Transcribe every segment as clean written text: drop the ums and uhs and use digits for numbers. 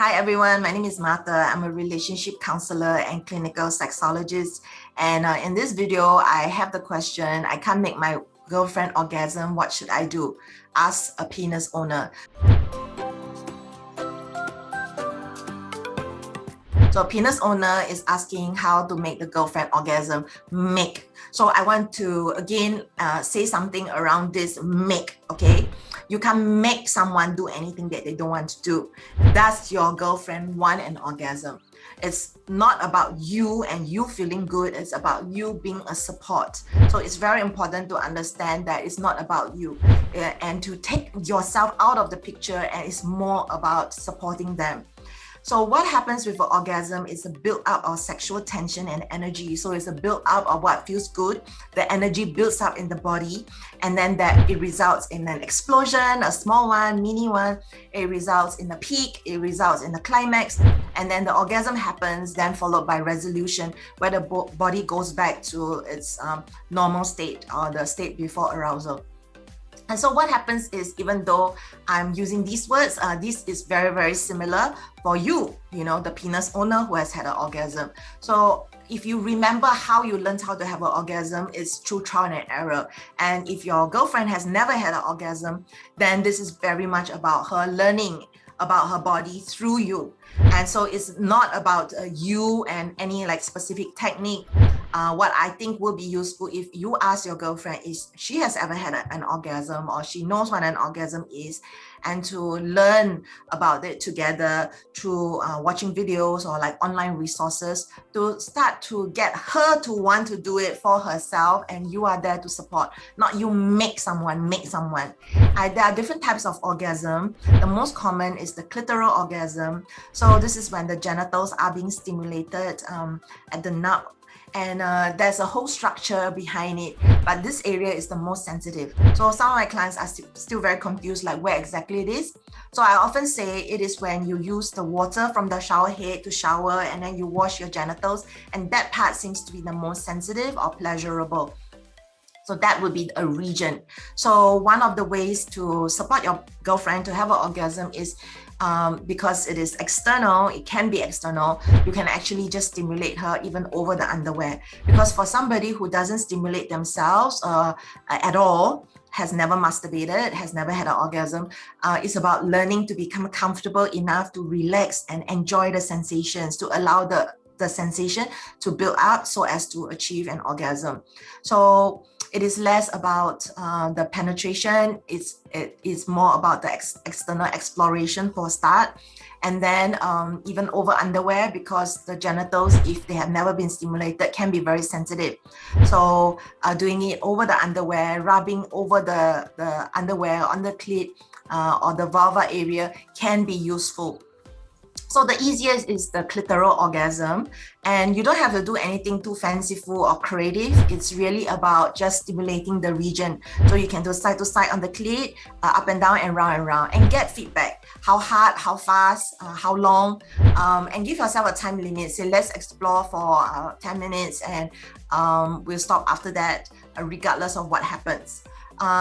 Hi everyone, my name is Martha. I'm a relationship counselor and clinical sexologist. And in this video, I have the question, I can't make my girlfriend orgasm, what should I do? Ask a penis owner. So a penis owner is asking how to make the girlfriend orgasm. Make. So I want to again say something around this make, okay? You can't make someone do anything that they don't want to do. Does your girlfriend want an orgasm? It's not about you and you feeling good. It's about you being a support. So it's very important to understand that it's not about you and to take yourself out of the picture, and it's more about supporting them. So what happens with an orgasm is a build-up of sexual tension and energy. So it's a build-up of what feels good. The energy builds up in the body, and then that it results in an explosion, a small one, mini one. It results in a peak, it results in a climax, and then the orgasm happens, then followed by resolution, where the body goes back to its normal state or the state before arousal. And so what happens is, even though I'm using these words, this is very, very similar for you, the penis owner who has had an orgasm. So if you remember how you learned how to have an orgasm, it's through trial and error. And if your girlfriend has never had an orgasm, then this is very much about her learning about her body through you. And so it's not about you and any specific technique. What I think will be useful if you ask your girlfriend is she has ever had an orgasm, or she knows what an orgasm is, and to learn about it together through watching videos or online resources to start to get her to want to do it for herself, and you are there to support, not you make someone. There are different types of orgasm. The most common is the clitoral orgasm. So this is when the genitals are being stimulated at the nut, and there's a whole structure behind it, but this area is the most sensitive. So some of my clients are still very confused, like where exactly it is. So I often say it is when you use the water from the shower head to shower, and then you wash your genitals, and that part seems to be the most sensitive or pleasurable. So that would be a region. So one of the ways to support your girlfriend to have an orgasm is because it is external, it can be external, you can actually just stimulate her even over the underwear. Because for somebody who doesn't stimulate themselves at all, has never masturbated, has never had an orgasm, it's about learning to become comfortable enough to relax and enjoy the sensations, to allow the sensation to build up so as to achieve an orgasm. So it is less about the penetration, it is more about the external exploration for a start. And then even over underwear, because the genitals, if they have never been stimulated, can be very sensitive. So doing it over the underwear, rubbing over the underwear on the clit or the vulva area can be useful. So the easiest is the clitoral orgasm, and you don't have to do anything too fanciful or creative. It's really about just stimulating the region. So you can do side to side on the clit, up and down and round, and get feedback. How hard, how fast, how long, and give yourself a time limit. Say, let's explore for 10 minutes, and we'll stop after that, regardless of what happens.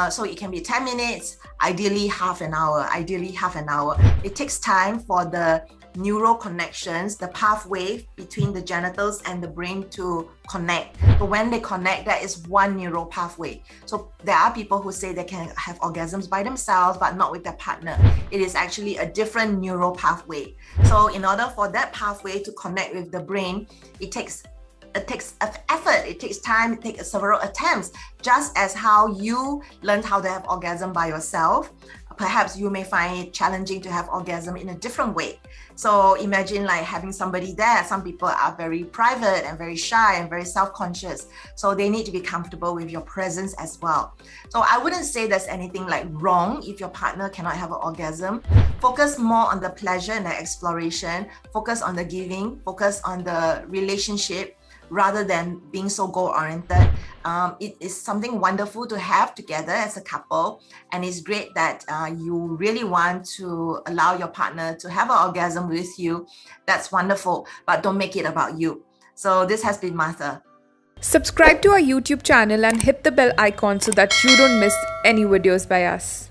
So it can be 10 minutes, ideally half an hour. It takes time for the neural connections, the pathway between the genitals and the brain to connect. But when they connect, that is one neural pathway. So there are people who say they can have orgasms by themselves, but not with their partner. It is actually a different neural pathway. So in order for that pathway to connect with the brain, it takes effort, it takes time, it takes several attempts. Just as how you learned how to have orgasm by yourself, perhaps you may find it challenging to have orgasm in a different way. So imagine having somebody there. Some people are very private and very shy and very self-conscious. So they need to be comfortable with your presence as well. So I wouldn't say there's anything wrong if your partner cannot have an orgasm. Focus more on the pleasure and the exploration. Focus on the giving. Focus on the relationship, rather than being so goal-oriented. It is something wonderful to have together as a couple, and it's great that you really want to allow your partner to have an orgasm with you. That's wonderful, but don't make it about you. So this has been Martha. Subscribe to our YouTube channel and hit the bell icon so that you don't miss any videos by us.